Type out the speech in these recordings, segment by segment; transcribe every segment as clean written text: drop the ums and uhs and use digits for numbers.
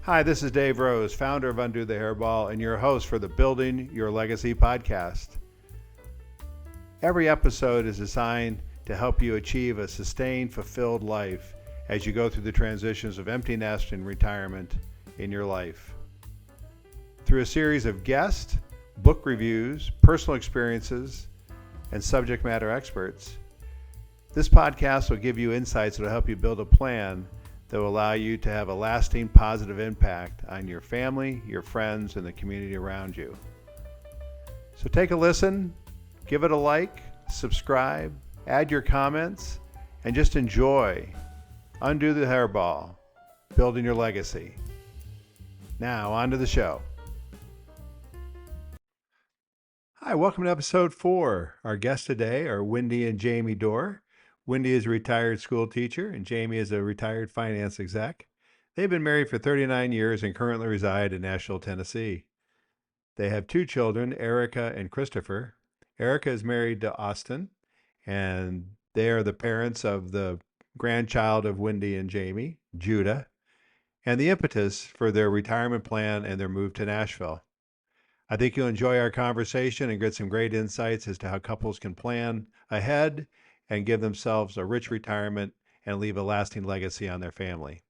Hi, this is Dave Rose, founder of Undo the Hairball, and your host for the Building Your Legacy podcast. Every episode is designed to help you achieve a sustained, fulfilled life as you go through the transitions of empty nest and retirement in your life. Through a series of guests, book reviews, personal experiences, and subject matter experts, this podcast will give you insights that will help you build a plan that will allow you to have a lasting positive impact on your family, your friends, and the community around you. So take a listen, give it a like, subscribe, add your comments, and just enjoy Undo the Hairball, Building Your Legacy. Now, on to the show. Hi, welcome to episode 4. Our guests today are Wendy and Jamie Dore. Wendy is a retired school teacher, and Jamie is a retired finance exec. They've been married for 39 years and currently reside in Nashville, Tennessee. They have 2 children, Erica and Christopher. Erica is married to Austin, and they are the parents of the grandchild of Wendy and Jamie, Judah, and the impetus for their retirement plan and their move to Nashville. I think you'll enjoy our conversation and get some great insights as to how couples can plan ahead and give themselves a rich retirement and leave a lasting legacy on their family.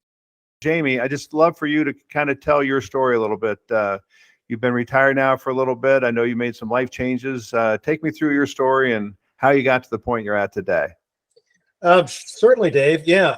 Jamie, I just love for you to kind of tell your story a little bit. You've been retired now for a little bit. I know you made some life changes. Take me through your story and how you got to the point you're at today. Certainly, Dave. Yeah,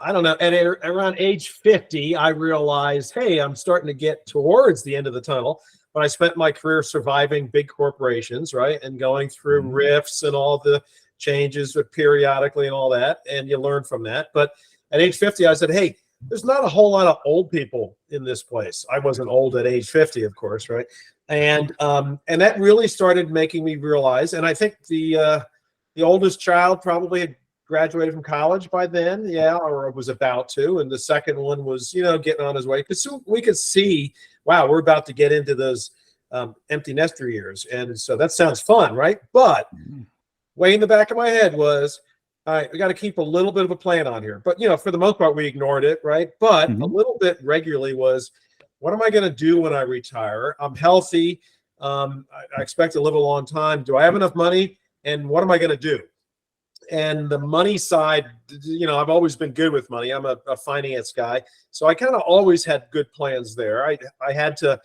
I don't know. Around age 50, I realized, hey, I'm starting to get towards the end of the tunnel. But I spent my career surviving big corporations, right, and going through rifts and all the changes periodically and all that, and you learn from that. But at age 50, I said, hey, there's not a whole lot of old people in this place. I wasn't old at age 50, of course, right? And that really started making me realize, and I think the oldest child probably had graduated from college by then, or was about to, and the second one was, getting on his way, because we could see, wow, we're about to get into those empty nester years, and so that sounds fun, right? But way in the back of my head was, all right, we got to keep a little bit of a plan on here. But, for the most part, we ignored it, right? But a little bit regularly was, what am I going to do when I retire? I'm healthy. I expect to live a long time. Do I have enough money? And what am I going to do? And the money side, I've always been good with money. I'm a finance guy. So I kind of always had good plans there. I had to,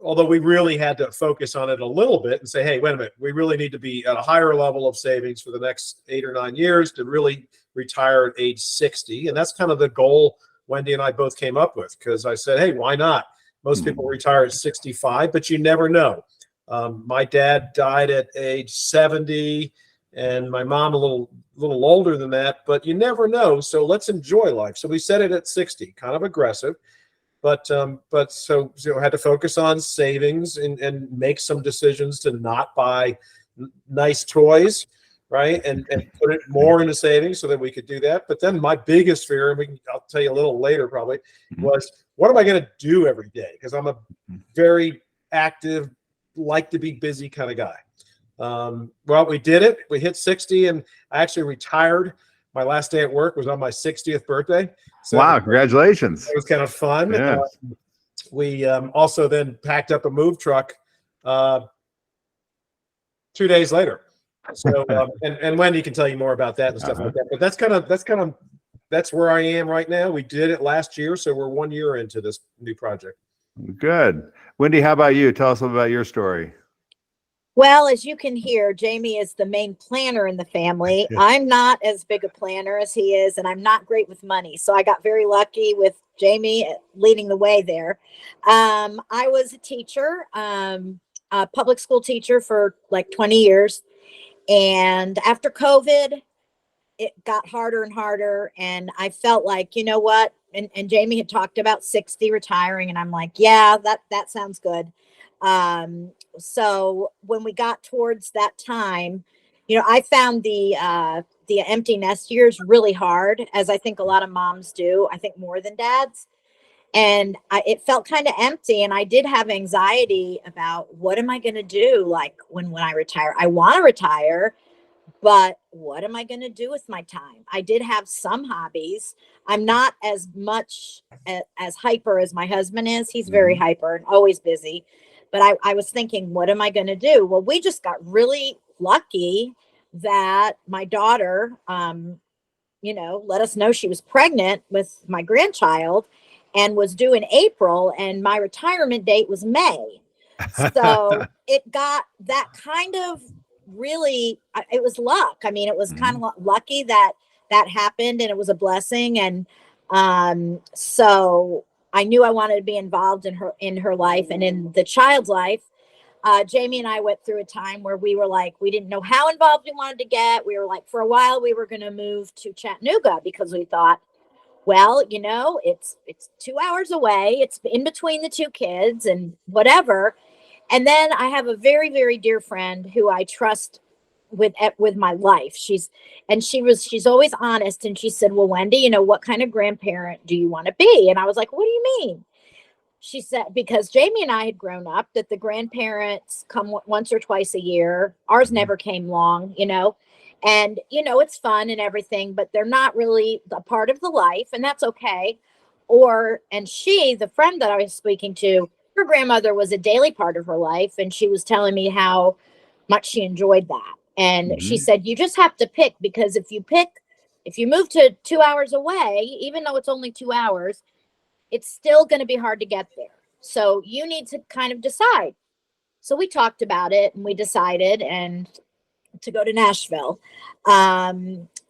although we really had to focus on it a little bit and say, hey, wait a minute, we really need to be at a higher level of savings for the next 8 or 9 years to really retire at age 60. And that's kind of the goal Wendy and I both came up with, because I said, hey, why not? Most people retire at 65, but you never know. My dad died at age 70. And my mom a little older than that, but you never know. So let's enjoy life. So we set it at 60, kind of aggressive, but so had to focus on savings and make some decisions to not buy nice toys, right? And put it more into savings so that we could do that. But then my biggest fear, and I'll tell you a little later probably, was what am I going to do every day? Because I'm a very active, like to be busy kind of guy. Well, we did it. We hit 60, and I actually retired. My last day at work was on my 60th birthday. So wow, congratulations. It was kind of fun. Yes. We also then packed up a move truck 2 days later. So and Wendy can tell you more about that and stuff like that. But that's where I am right now. We did it last year, so we're 1 year into this new project. Good. Wendy, how about you? Tell us a little about your story. Well, as you can hear, Jamie is the main planner in the family. I'm not as big a planner as he is, and I'm not great with money. So I got very lucky with Jamie leading the way there. I was a teacher, a public school teacher for like 20 years. And after COVID, it got harder and harder. And I felt like, you know what? And Jamie had talked about 60 retiring. And I'm like, yeah, that sounds good. So when we got towards that time, I found the empty nest years really hard, as I think a lot of moms do. I think more than dads. And it felt kind of empty. And I did have anxiety about what am I going to do? Like when I retire, I want to retire, But what am I going to do with my time? I did have some hobbies. I'm not as much as hyper as my husband is. He's very Mhm. hyper and always busy. But I was thinking, what am I going to do? Well, we just got really lucky that my daughter, let us know she was pregnant with my grandchild and was due in April, and my retirement date was May. So it got that kind of really, it was luck. I mean, it was kind Mhm. of lucky that that happened, and it was a blessing. And so I knew I wanted to be involved in her life and in the child's life. Jamie and I went through a time where we were like, we didn't know how involved we wanted to get. We were like, for a while, we were going to move to Chattanooga because we thought, well, it's 2 hours away. It's in between the two kids and whatever. And then I have a very, very dear friend who I trust with my life. She's always honest. And she said, well, Wendy, what kind of grandparent do you want to be? And I was like, what do you mean? She said, because Jamie and I had grown up that the grandparents come once or twice a year. Ours Mhm. never came long, and it's fun and everything, but they're not really a part of the life, and that's okay. And the friend that I was speaking to, her grandmother was a daily part of her life, and she was telling me how much she enjoyed that. And she Mhm. said, you just have to pick, because if you move to 2 hours away, even though it's only 2 hours, it's still going to be hard to get there. So you need to kind of decide. So we talked about it and we decided and to go to Nashville.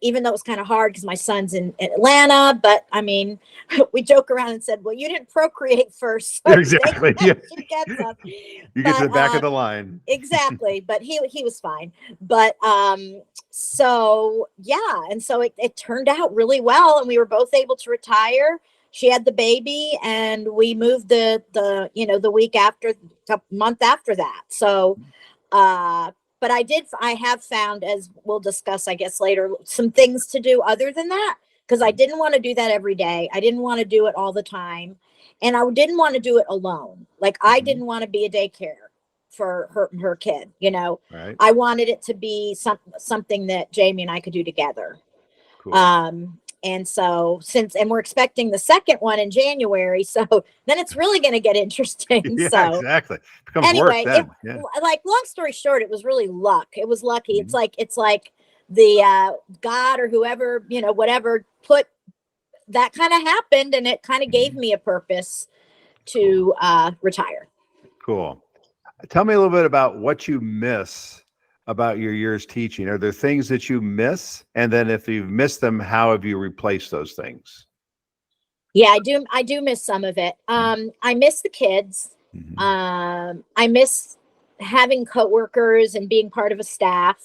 Even though it was kind of hard because my son's in Atlanta, but I mean, we joke around and said, well, you didn't procreate first, so stay Exactly. close Yeah. to get us. You get to But the back of the line. exactly, but he was fine. But so yeah, and so it turned out really well, and we were both able to retire. She had the baby, and we moved the week after, the month after that. So uh but I have found, as we'll discuss I guess later, some things to do other than that, because I didn't want to do that every day. I didn't want to do it all the time, and I didn't want to do it alone. Like, I Mhm. didn't want to be a daycare for her kid. Right. I wanted it to be something that Jamie and I could do together. Cool. And so and we're expecting the second one in January, so then it's really going to get interesting. Yeah, So exactly. Becomes work anyway, it then. Yeah. like, long story short, it was really luck. It was lucky. Mhm. It's like the God or whoever, whatever, put that kind of happened, and it kind of gave Mhm. me a purpose Cool. to retire. Cool. Tell me a little bit about what you miss about your years teaching. Are there things that you miss? And then if you've missed them, how have you replaced those things? Yeah, I do miss some of it. I miss the kids. Mhm. I miss having coworkers and being part of a staff.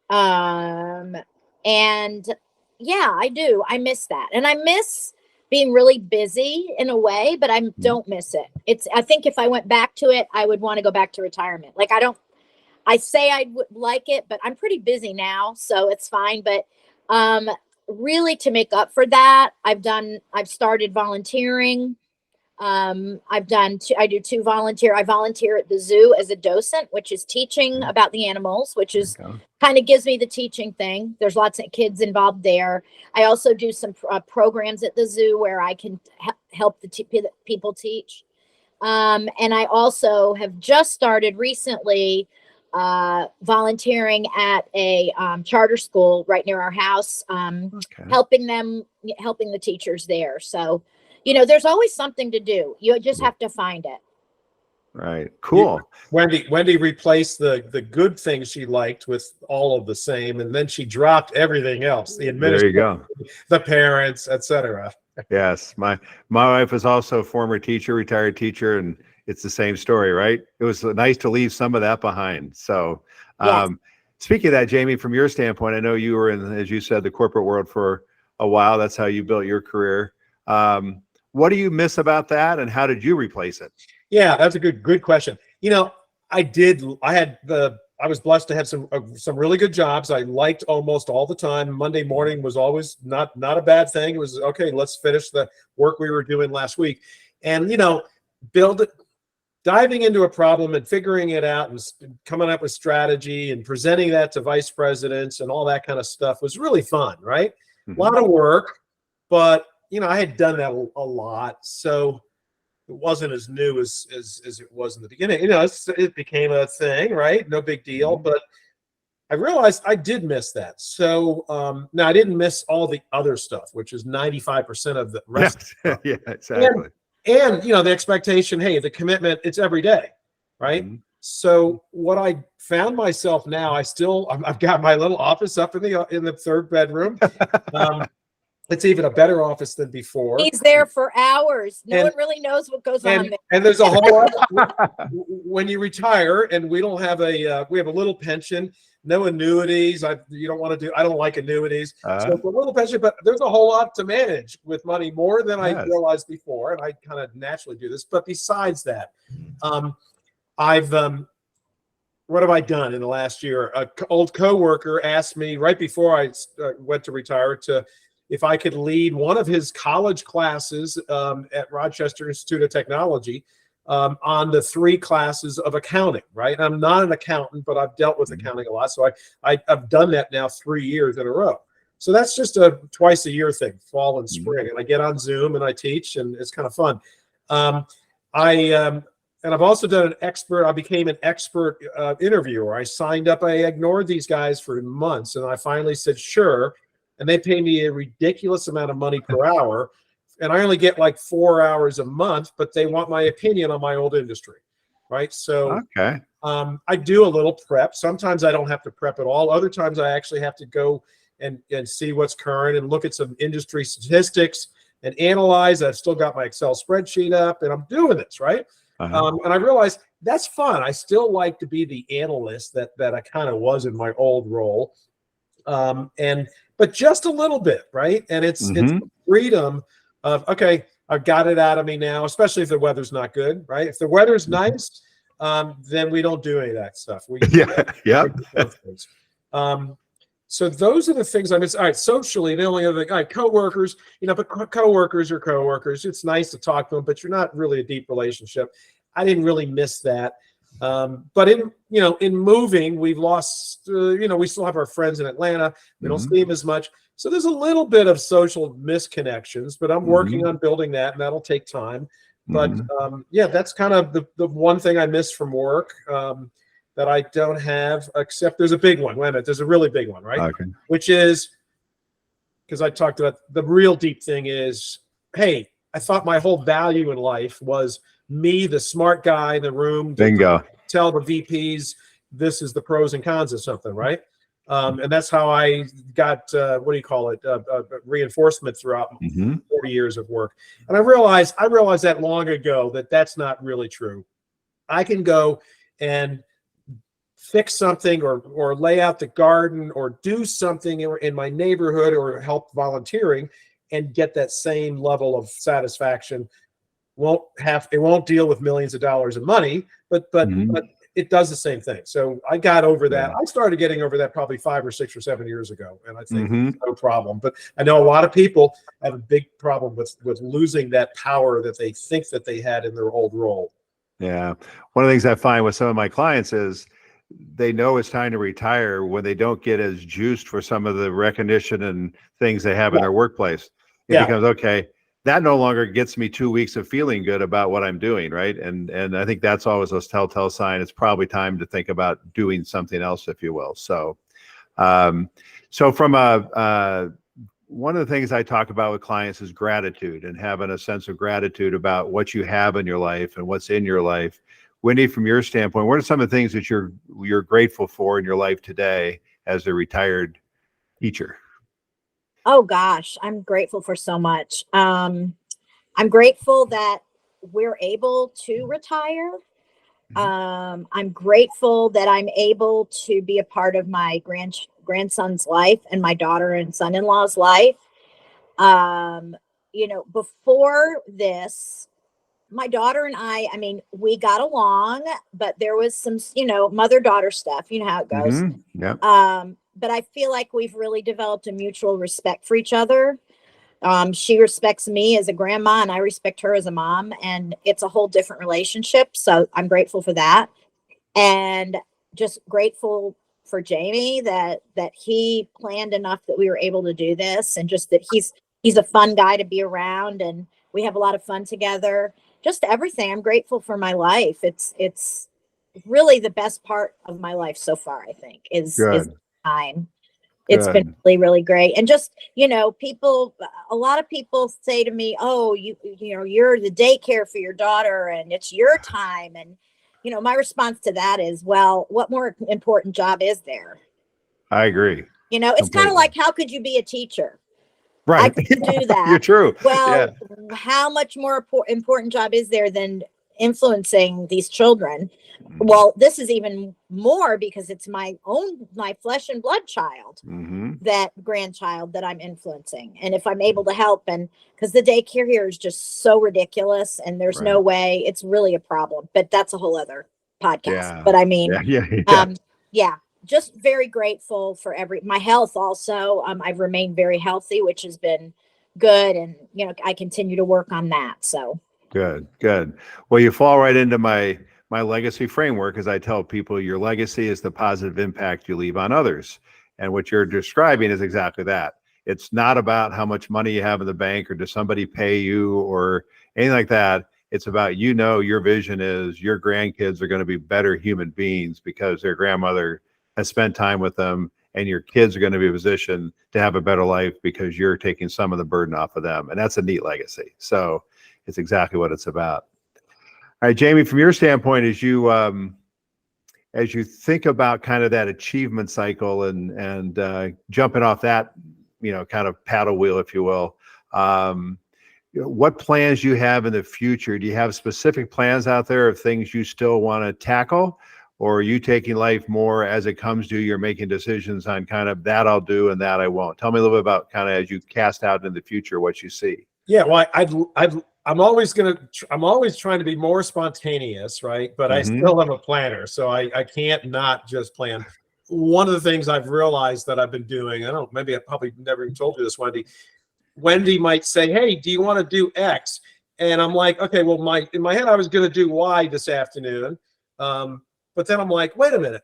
Um, and yeah, I do. I miss that. And I miss being really busy in a way, but I Mhm. don't miss it. I think if I went back to it, I would want to go back to retirement. Like, I say I would like it, but I'm pretty busy now, so it's fine. But um, really, to make up for that, I've started volunteering. I do I volunteer at the zoo as a docent, which is teaching Okay. about the animals, which There you is go. kind of gives me the teaching thing. There's lots of kids involved there. I also do some programs at the zoo where I can help the people teach. And I also have just started recently volunteering at a charter school right near our house, Okay. helping the teachers there. So, there's always something to do. You just Cool. have to find it. Right. You, Cool. Wendy replaced the good things she liked with all of the same, and then she dropped everything else: the There you administration, go. the parents, etc. Yes. My wife was also a former teacher, retired teacher, and it's the same story, right? It was nice to leave some of that behind. So Yes. speaking of that, Jamie, from your standpoint, I know you were in, as you said, the corporate world for a while. That's how you built your career. What do you miss about that, and how did you replace it? Yeah, that's a good question. I was blessed to have some really good jobs. I liked almost all the time. Monday morning was always not a bad thing. It was okay. Let's finish the work we were doing last week, and build it. diving into a problem and figuring it out and coming up with strategy and presenting that to vice presidents and all that kind of stuff was really fun, right? A lot of work, but I had done that a lot, so it wasn't as new as it was in the beginning. It became a thing, right? No big deal, but I realized I did miss that. So now I didn't miss all the other stuff, which is 95% of the rest. Yes. Yeah, exactly. And the expectation, hey, the commitment, it's every day, right? So what I found myself now, I've got my little office up in the third bedroom. It's even a better office than before. He's there for hours. No one really knows what goes on there. And there's a whole lot when you retire, and we don't have we have a little pension, no annuities. I don't like annuities. So it's a little pension, but there's a whole lot to manage with money, more than I realized before. And I kind of naturally do this. But besides that, what have I done in the last year? An old coworker asked me right before I went to retire if I could lead one of his college classes at Rochester Institute of Technology on the 3 classes of accounting, right? And I'm not an accountant, but I've dealt with accounting a lot. So I've done that now 3 years in a row. So that's just a twice a year thing, fall and spring. And I get on Zoom and I teach, and it's kind of fun. And I've also done I became an expert interviewer. I signed up, I ignored these guys for months, and I finally said, sure. And they pay me a ridiculous amount of money per hour. And I only get like 4 hours a month, but they want my opinion on my old industry, right? So I do a little prep. Sometimes I don't have to prep at all. Other times I actually have to go and see what's current and look at some industry statistics and analyze. I've still got my Excel spreadsheet up, and I'm doing this, right? And I realized that's fun. I still like to be the analyst that I kind of was in my old role. But just a little bit, right? And it's the freedom of, okay, I've got it out of me now, especially if the weather's not good, right? If the weather's nice, then we don't do any of that stuff. So those are the things I miss. All right, socially, the only other thing, all right, coworkers, but coworkers are coworkers. It's nice to talk to them, but you're not really a deep relationship. I didn't really miss that. But in moving, we've lost, we still have our friends in Atlanta. We don't see them as much. So there's a little bit of social misconnections, but I'm working on building that, and that'll take time. But that's kind of the one thing I miss from work that I don't have, except there's a big one. Wait a minute, there's a really big one, right? Okay. Which is, because I talked about the real deep thing is, hey, I thought my whole value in life was me, the smart guy in the room. Bingo. Tell the VPs this is the pros and cons of something, right? And that's how I got reinforcement throughout 40 years of work. And I realized that long ago that that's not really true. I can go and fix something or lay out the garden or do something in my neighborhood or help volunteering and get that same level of satisfaction. It won't deal with millions of dollars of money, but it does the same thing. So I got over that. I started getting over that probably 5 or 6 or 7 years ago, and I think it's no problem. But I know a lot of people have a big problem with losing that power that they think that they had in their old role. Yeah. One of the things I find with some of my clients is they know it's time to retire when they don't get as juiced for some of the recognition and things they have in their workplace. It becomes, okay, that no longer gets me 2 weeks of feeling good about what I'm doing, right? And I think that's always a telltale sign. It's probably time to think about doing something else, if you will. So, from one of the things I talk about with clients is gratitude and having a sense of gratitude about what you have in your life and what's in your life. Wendy, from your standpoint, what are some of the things that you're grateful for in your life today as a retired teacher? Oh gosh, I'm grateful for so much. I'm grateful that we're able to retire. I'm grateful that I'm able to be a part of my grandson's life and my daughter and son-in-law's life. Before this, my daughter and I mean, we got along, but there was some, mother-daughter stuff, you know how it goes. Yeah. But I feel like we've really developed a mutual respect for each other. She respects me as a grandma and I respect her as a mom, and it's a whole different relationship. So I'm grateful for that. And just grateful for Jamie that he planned enough that we were able to do this, and just that he's a fun guy to be around, and we have a lot of fun together. Just everything. I'm grateful for my life. It's really the best part of my life so far, I think, is Good. time. It's been Good. really, really great. And just, a lot of people say to me, oh, you're the daycare for your daughter and it's your time. And, my response to that is, well, what more important job is there? I agree It's kind of completely. like, how could you be a teacher? I Right. could do You're that. true. Yeah. Well, how much more important job is there than influencing these children? Well, this is even more because it's my flesh and blood child, Mm-hmm. that grandchild that I'm influencing. And if I'm able to help, and because the daycare here is just so ridiculous and there's no Right. way, it's really a problem, but that's a whole other podcast. Yeah. But I mean, Yeah. Yeah. yeah, just very grateful for my health also. I've remained very healthy, which has been good. And, I continue to work on that. So Good. Good. Well, you fall right into my legacy framework, as I tell people, your legacy is the positive impact you leave on others. And what you're describing is exactly that. It's not about how much money you have in the bank or does somebody pay you or anything like that. It's about, your vision is your grandkids are going to be better human beings because their grandmother has spent time with them, and your kids are going to be in a position to have a better life because you're taking some of the burden off of them. And that's a neat legacy. So it's exactly what it's about. All right, Jamie, from your standpoint, as you think about kind of that achievement cycle and jumping off that, kind of paddle wheel, if you will, what plans do you have in the future? Do you have specific plans out there of things you still want to tackle? Or are you taking life more as it comes to you? You're making decisions on kind of that I'll do and that I won't. Tell me a little bit about kind of as you cast out in the future, what you see. Yeah, well, I'm always trying to be more spontaneous, right? But I Mm-hmm. still am a planner, so I can't not just plan. One of the things I've realized that I've been doing, maybe I probably never even told you this, Wendy. Wendy might say, "Hey, do you want to do X?" And I'm like, "Okay, well, in my head I was going to do Y this afternoon," but then I'm like, "Wait a minute,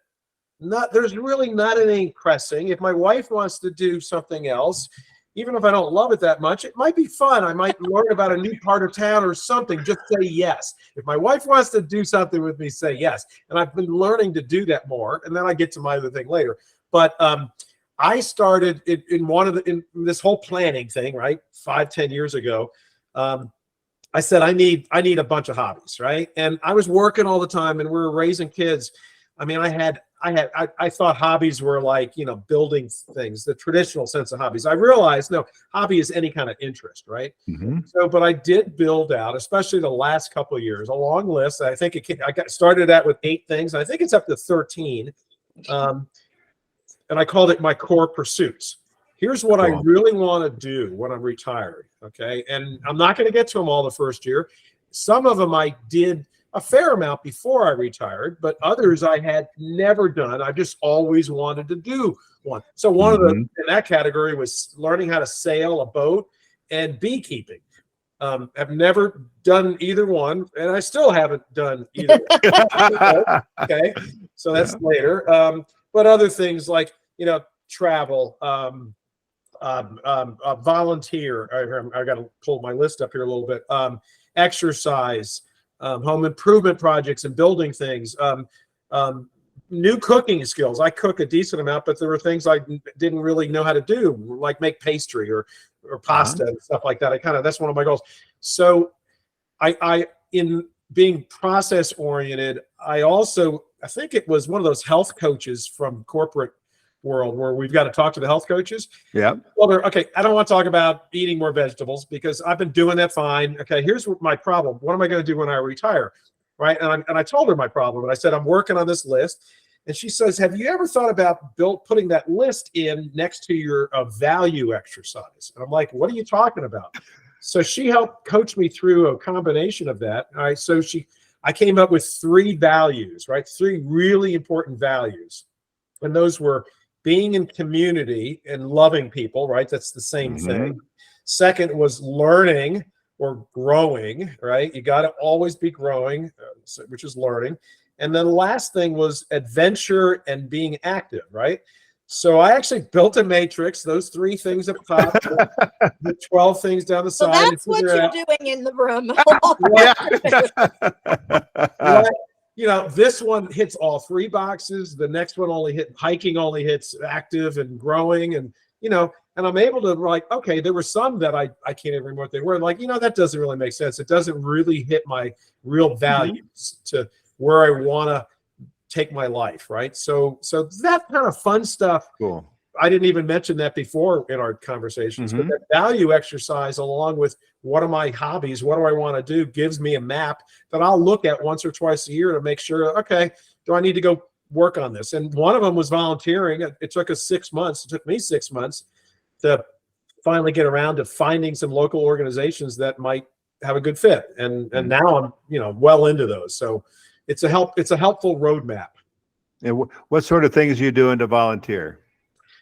there's really not anything pressing. If my wife wants to do something else, even if I don't love it that much, it might be fun. I might learn about a new part of town or something. Just say yes. If my wife wants to do something with me, say yes." And I've been learning to do that more. And then I get to my other thing later. But I started in this whole planning thing, right? 5-10 years ago. I said, I need a bunch of hobbies, right? And I was working all the time and we were raising kids. I mean, I thought hobbies were like, building things, the traditional sense of hobbies. I realized, no, hobby is any kind of interest, right? Mm-hmm. So, but I did build out, especially the last couple of years, a long list. I think I got started out with 8 things. I think it's up to 13. And I called it my core pursuits. Here's what I Cool. really want to do when I'm retired. Okay. And I'm not going to get to them all the first year. Some of them I did a fair amount before I retired, but others I had never done. I just always wanted to do one. So one of the in that category was learning how to sail a boat and beekeeping. I've never done either one, and I still haven't done either one. Okay, so that's later. But other things like travel, volunteer. I got to pull my list up here a little bit. Exercise. Home improvement projects and building things, new cooking skills. I cook a decent amount, but there were things I didn't really know how to do, like make pastry or pasta and stuff like that. That's one of my goals. So I in being process oriented, I think it was one of those health coaches from corporate world where we've got to talk to the health coaches. Yeah. Well, okay, I don't want to talk about eating more vegetables because I've been doing that fine. Okay, here's my problem. What am I going to do when I retire? Right. And I told her my problem, and I said, I'm working on this list. And she says, have you ever thought about putting that list in next to your value exercise? And I'm like, what are you talking about? So she helped coach me through a combination of that. All right. So I came up with 3 values, right? 3 really important values. And those were being in community and loving people, right? That's the same thing. Second was learning or growing, right? You got to always be growing, which is learning. And then the last thing was adventure and being active, right? So I actually built a matrix, those 3 things up top, the 12 things down the So side. that's what you're doing in the room. Right. You know, this one hits all 3 boxes. The next one hiking only hits active and growing. And, you know, and I'm able to like, okay, there were some that I can't even remember what they were. Like, you know, that doesn't really make sense. It doesn't really hit my real values to where I want to take my life, right? So that kind of fun stuff. Cool. I didn't even mention that before in our conversations, but that value exercise along with what are my hobbies, what do I want to do, gives me a map that I'll look at once or twice a year to make sure, okay, do I need to go work on this? And one of them was volunteering. It took us 6 months. It took me 6 months to finally get around to finding some local organizations that might have a good fit. And now I'm, you know, well into those. So it's a helpful roadmap. And what sort of things are you doing to volunteer?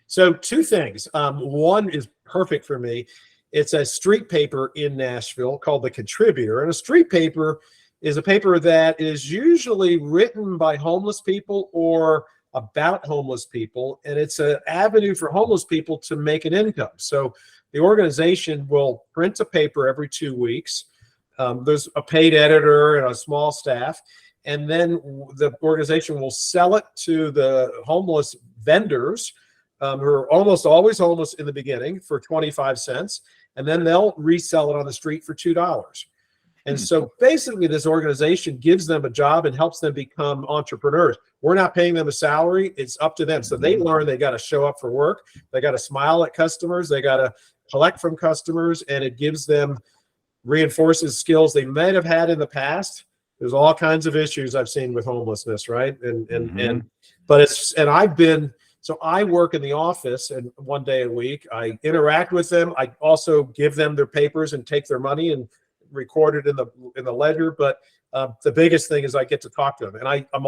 So 2 things. One is perfect for me. It's a street paper in Nashville called The Contributor. And a street paper is a paper that is usually written by homeless people or about homeless people. And it's an avenue for homeless people to make an income. So the organization will print a paper every 2 weeks. There's a paid editor and a small staff. And then the organization will sell it to the homeless vendors who are almost always homeless in the beginning for 25 cents. And then they'll resell it on the street for $2. And so basically this organization gives them a job and helps them become entrepreneurs. We're not paying them a salary. It's up to them. So they learn they got to show up for work. They got to smile at customers. They got to collect from customers. And it gives them, reinforces skills they might have had in the past. There's all kinds of issues I've seen with homelessness, right? So I work in the office and 1 day a week. I interact with them. I also give them their papers and take their money and record it in the ledger. But the biggest thing is I get to talk to them. And I'm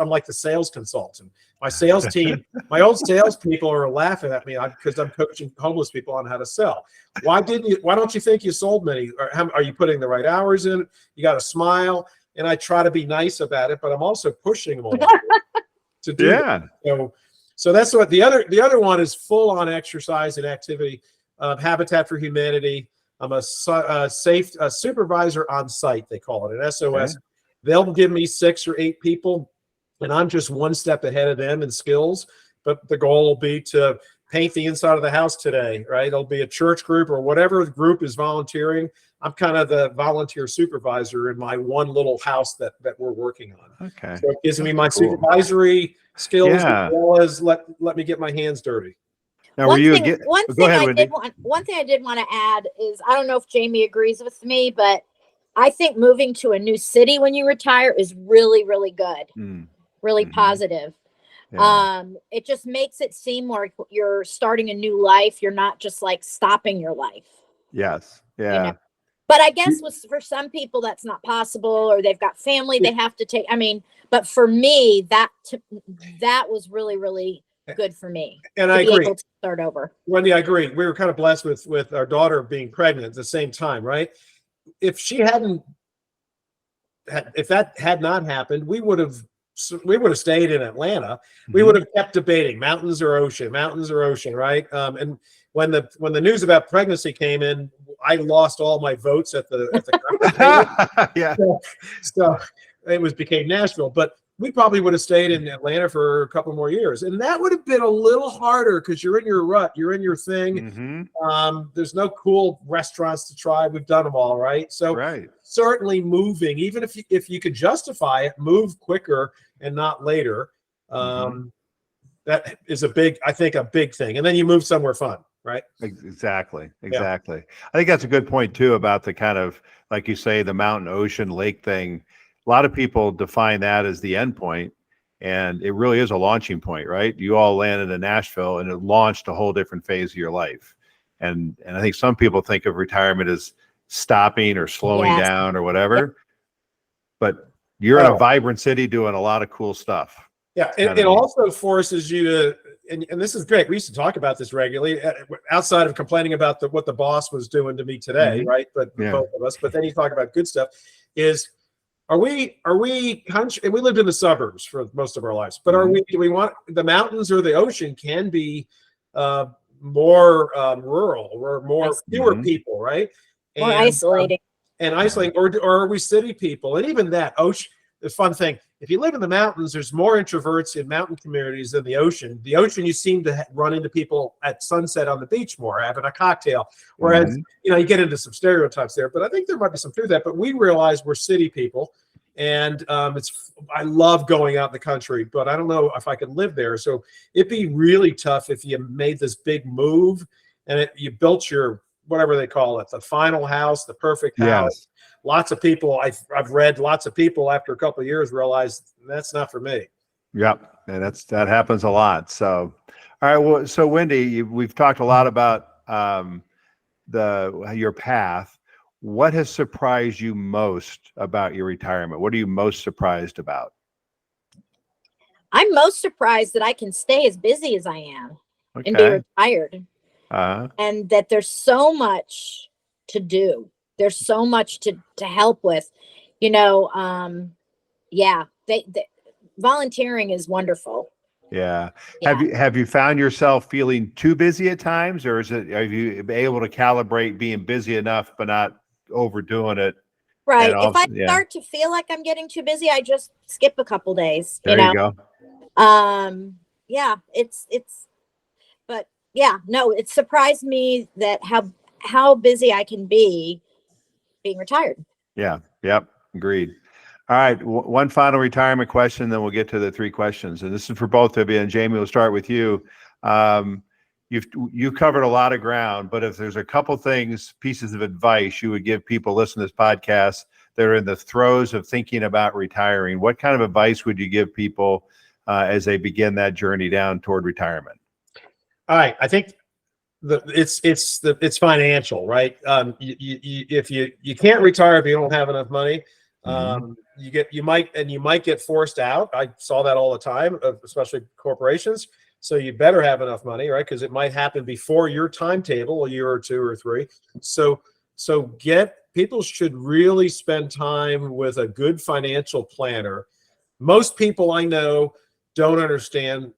like the sales consultant. My sales team, my old salespeople are laughing at me because I'm coaching homeless people on how to sell. Why don't you think you sold many? Or are you putting the right hours in? You got to smile. And I try to be nice about it, but I'm also pushing them all to do that. So that's what the other one is, full on exercise and activity. Habitat for Humanity. I'm a supervisor on site, they call it, an SOS. Okay. They'll give me 6 or 8 people, and I'm just 1 step ahead of them in skills. But the goal will be to paint the inside of the house today, right? It'll be a church group or whatever group is volunteering. I'm kind of the volunteer supervisor in my one little house that we're working on. Okay. So it gives me my supervisory skills as well as let me get my hands dirty. Now, one thing I did want to add is, I don't know if Jamie agrees with me, but I think moving to a new city when you retire is really, really good. Really positive. Yeah. It just makes it seem like you're starting a new life. You're not just like stopping your life. Yes. Yeah. You know? But I guess for some people that's not possible, or they've got family they have to take. I mean, but for me, that was really, really good for me. And I agree. Able to start over. Wendy, I agree. We were kind of blessed with our daughter being pregnant at the same time, right? If that had not happened, we would have stayed in Atlanta. We would have kept debating mountains or ocean, right? And when the news about pregnancy came in, I lost all my votes at the yeah. So it became Nashville, but we probably would have stayed in Atlanta for a couple more years, and that would have been a little harder because you're in your rut, you're in your thing. There's no cool restaurants to try. We've done them all, right? So certainly moving, even if you could justify it, move quicker and not later. That is a big thing. And then you move somewhere fun, right? Exactly. I think that's a good point too, about the kind of, like you say, the mountain, ocean, lake thing. A lot of people define that as the end point, and it really is a launching point, right? You all landed in Nashville and it launched a whole different phase of your life. And I think some people think of retirement as stopping or slowing down or whatever, but you're in a vibrant city doing a lot of cool stuff. Yeah, it also forces you to and this is great. We used to talk about this regularly, outside of complaining about what the boss was doing to me today, right? But both of us. But then you talk about good stuff. Are we country? And we lived in the suburbs for most of our lives. But do we want the mountains or the ocean can be more rural or fewer people, right? More isolating. And isolating, or are we city people? And even that ocean, the fun thing, if you live in the mountains, there's more introverts in mountain communities than the ocean. The ocean, you seem to run into people at sunset on the beach more, having a cocktail. Whereas, you get into some stereotypes there, but I think there might be some truth to that. But we realize we're city people, and I love going out in the country, but I don't know if I could live there. So it'd be really tough if you made this big move and you built your, whatever they call it, the final house, the perfect house. Lots of people, I've read lots of people after a couple of years realize that's not for me. Yep. And that happens a lot. So, all right. Well, so Wendy, we've talked a lot about your path. What has surprised you most about your retirement? What are you most surprised about? I'm most surprised that I can stay as busy as I am and be retired. And that there's so much to do. There's so much to help with, volunteering is wonderful. Yeah. Have you found yourself feeling too busy at times, or are you able to calibrate being busy enough, but not overdoing it? Right. If I start to feel like I'm getting too busy, I just skip a couple days, There you go. It surprised me that how busy I can be being retired. Yeah. Yep. Agreed. All right. One final retirement question, then we'll get to the 3 questions. And this is for both of you. And Jamie, we'll start with you. You've covered a lot of ground, but if there's a couple pieces of advice you would give people listening to this podcast that are in the throes of thinking about retiring, what kind of advice would you give people as they begin that journey down toward retirement? All right. I think it's financial, right? If you can't retire if you don't have enough money, you might get forced out. I saw that all the time, especially corporations. So you better have enough money, right? Because it might happen before your timetable, a year or 2 or 3. So people should really spend time with a good financial planner. Most people I know don't understand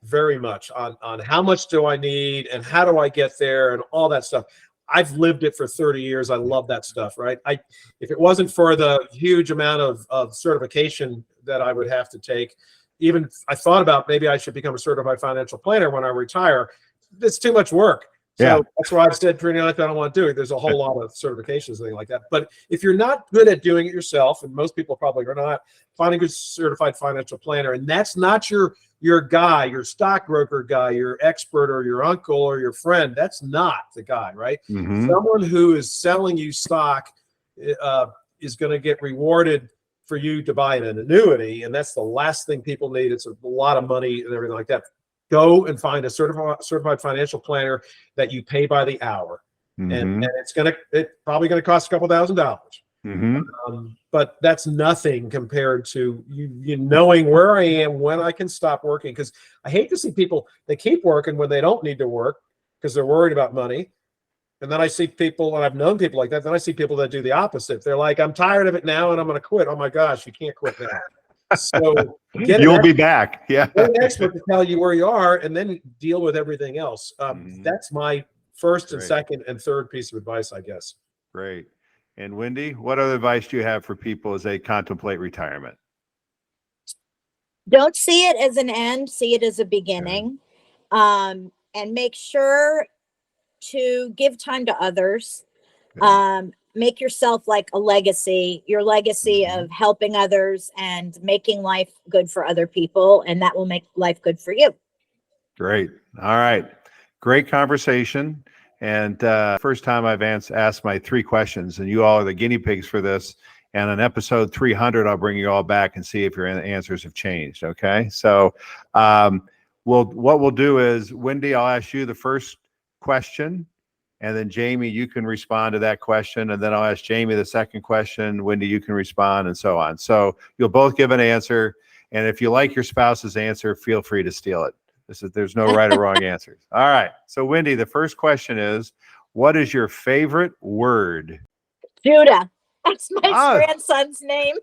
very much on how much do I need and how do I get there and all that stuff. I've lived it for 30 years. I love that stuff, right? If it wasn't for the huge amount of certification that I would have to take, even I thought about maybe I should become a certified financial planner when I retire. It's too much work. So that's why I've said pretty much I don't want to do it. There's a whole lot of certifications, things like that. But if you're not good at doing it yourself, and most people probably are not, find a good certified financial planner. And that's not your guy, your stockbroker guy, your expert or your uncle or your friend. That's not the guy, right? Someone who is selling you stock is going to get rewarded for you to buy an annuity. And that's the last thing people need. It's a lot of money and everything like that. Go and find a certified financial planner that you pay by the hour, and it's probably going to cost a couple $1,000s. But that's nothing compared to you knowing where I am, when I can stop working. Because I hate to see people, they keep working when they don't need to work because they're worried about money. And then I see people, and I've known people like that. Then I see people that do the opposite. They're like, I'm tired of it now, and I'm going to quit. Oh my gosh, you can't quit now. So you'll be back. Yeah. Get an expert to tell you where you are and then deal with everything else. That's my first and second and third piece of advice, I guess. Great. And Wendy, what other advice do you have for people as they contemplate retirement? Don't see it as an end, see it as a beginning. And make sure to give time to others. Make yourself like a legacy, your legacy of helping others and making life good for other people. And that will make life good for you. Great. All right. Great conversation. And first time I've asked my 3 questions, and you all are the guinea pigs for this. And on episode 300, I'll bring you all back and see if your answers have changed. Okay. So what we'll do is, Wendy, I'll ask you the first question. And then Jamie, you can respond to that question. And then I'll ask Jamie the second question. Wendy, you can respond, and so on. So you'll both give an answer. And if you like your spouse's answer, feel free to steal it. There's no right or wrong answers. All right. So Wendy, the first question is, what is your favorite word? Judah. That's my Ah, grandson's name.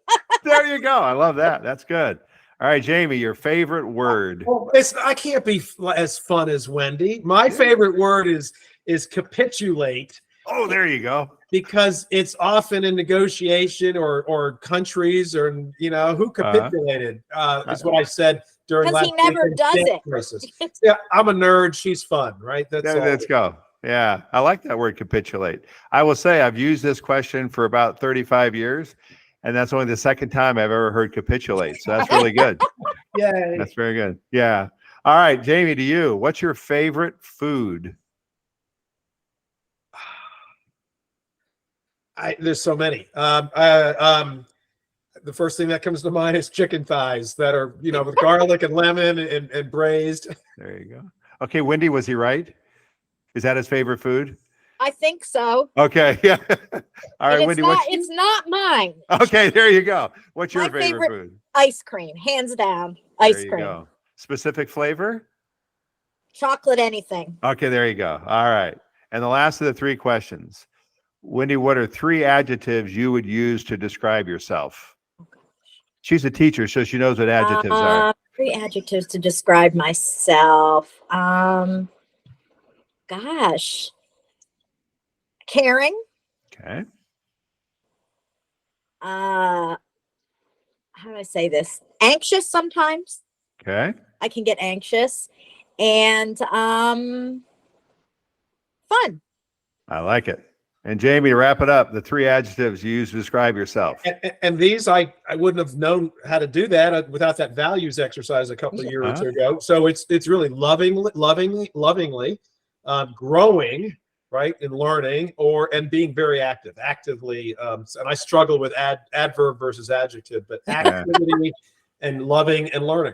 there you go. I love that. That's good. All right, Jamie, your favorite word. Well, I can't be as fun as Wendy. My favorite word is capitulate. Oh, there you go. Because it's often in negotiation or countries or who capitulated is what I said during Because last he never weekend's does dance it. crisis. Yeah, I'm a nerd. She's fun, right? That's all. Let's go. Yeah, I like that word, capitulate. I will say I've used this question for about 35 years, and that's only the second time I've ever heard capitulate. So that's really good. Yay. That's very good. Yeah. All right, Jamie, to you. What's your favorite food? There's so many. The first thing that comes to mind is chicken thighs that are, with garlic and lemon and braised. There you go. Okay, Wendy, was he right? Is that his favorite food? I think so. Okay, yeah. All right, Wendy, it's not mine. Okay, there you go. What's your My favorite food? Ice cream, hands down. Ice cream. Go. Specific flavor? Chocolate anything. Okay, there you go. All right. And the last of the three questions. Wendy, what are three adjectives you would use to describe yourself? She's a teacher, so she knows what adjectives are. 3 adjectives to describe myself. Gosh. Caring. Okay. How do I say this? Anxious sometimes. Okay. I can get anxious. And fun. I like it. And Jamie, to wrap it up, the 3 adjectives you use to describe yourself. And these, I wouldn't have known how to do that without that values exercise a couple of years ago. So it's really lovingly, growing, right, and learning, and being very actively. And I struggle with adverb versus adjective, but activity and loving and learning.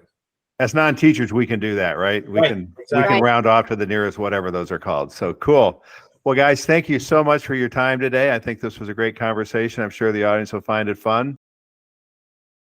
As non-teachers, we can do that, right? We can round off to the nearest whatever those are called. So cool. Well, guys, thank you so much for your time today. I think this was a great conversation. I'm sure the audience will find it fun.